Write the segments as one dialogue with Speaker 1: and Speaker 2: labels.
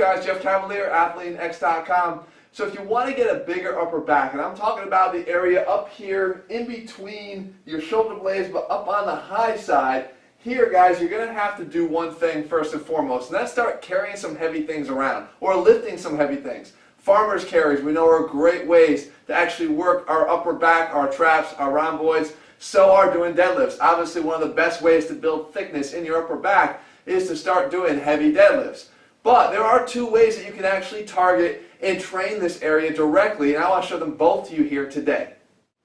Speaker 1: up, guys? Jeff Cavalier, ATHLEAN-X.com. So if you want to get a bigger upper back, and I'm talking about the area up here in between your shoulder blades but up on the high side, here, guys, you're going to have to do one thing first and foremost, and that's start carrying some heavy things around or lifting some heavy things. Farmer's carries, we know, are great ways to actually work our upper back, our traps, our rhomboids. So are doing deadlifts. Obviously, one of the best ways to build thickness in your upper back is to start doing heavy deadlifts. But there are two ways that you can actually target and train this area directly, and I want to show them both to you here today.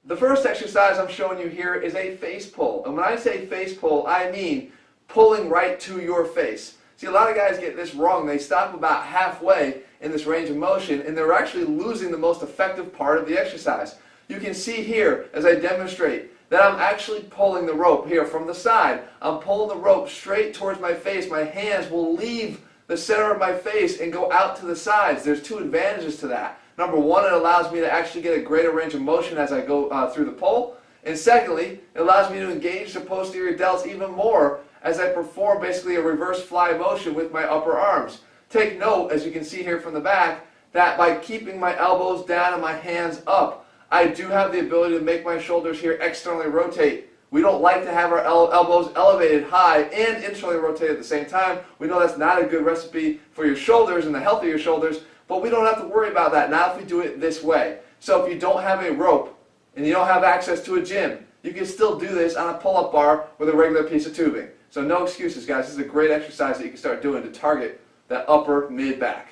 Speaker 1: The first exercise I'm showing you here is a face pull. And when I say face pull, I mean pulling right to your face. See, a lot of guys get this wrong. They stop about halfway in this range of motion, and they're actually losing the most effective part of the exercise. You can see here, as I demonstrate, that I'm actually pulling the rope here from the side. I'm pulling the rope straight towards my face. My hands will leave the center of my face and go out to the sides. There's two advantages to that. Number one, it allows me to actually get a greater range of motion as I go through the pull. And secondly, it allows me to engage the posterior delts even more as I perform basically a reverse fly motion with my upper arms. Take note, as you can see here from the back, that by keeping my elbows down and my hands up, I do have the ability to make my shoulders here externally rotate. We don't like to have our elbows elevated high and internally rotated at the same time. We know that's not a good recipe for your shoulders and the health of your shoulders, but we don't have to worry about that now if we do it this way. So if you don't have a rope and you don't have access to a gym, you can still do this on a pull-up bar with a regular piece of tubing. So no excuses, guys. This is a great exercise that you can start doing to target that upper mid-back.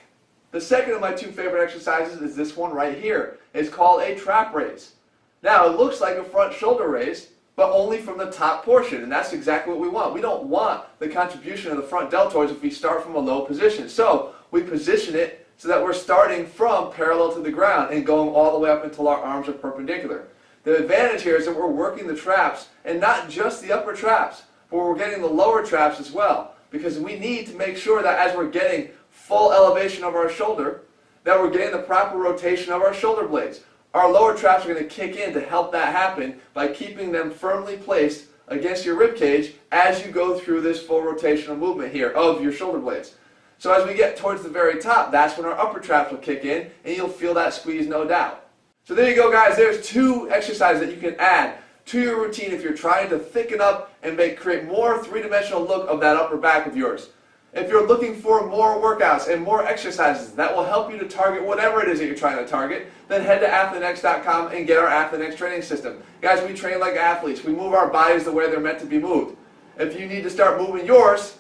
Speaker 1: The second of my two favorite exercises is this one right here. It's called a trap raise. Now, it looks like a front shoulder raise, but only from the top portion, and that's exactly what we want. We don't want the contribution of the front deltoids if we start from a low position. So we position it so that we're starting from parallel to the ground and going all the way up until our arms are perpendicular. The advantage here is that we're working the traps, and not just the upper traps, but we're getting the lower traps as well, because we need to make sure that as we're getting full elevation of our shoulder, that we're getting the proper rotation of our shoulder blades. Our lower traps are going to kick in to help that happen by keeping them firmly placed against your rib cage as you go through this full rotational movement here of your shoulder blades. So as we get towards the very top, that's when our upper traps will kick in, and you'll feel that squeeze, no doubt. So there you go, guys. There's two exercises that you can add to your routine if you're trying to thicken up and create more three-dimensional look of that upper back of yours. If you're looking for more workouts and more exercises that will help you to target whatever it is that you're trying to target, then head to ATHLEAN-X.com and get our ATHLEAN-X training system. Guys, we train like athletes. We move our bodies the way they're meant to be moved. If you need to start moving yours,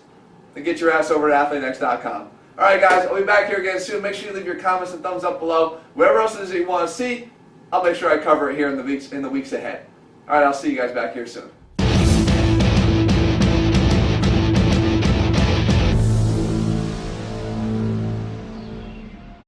Speaker 1: then get your ass over to ATHLEAN-X.com. Alright, guys, I'll be back here again soon. Make sure you leave your comments and thumbs up below. Whatever else it is that you want to see, I'll make sure I cover it here in the weeks ahead. Alright, I'll see you guys back here soon.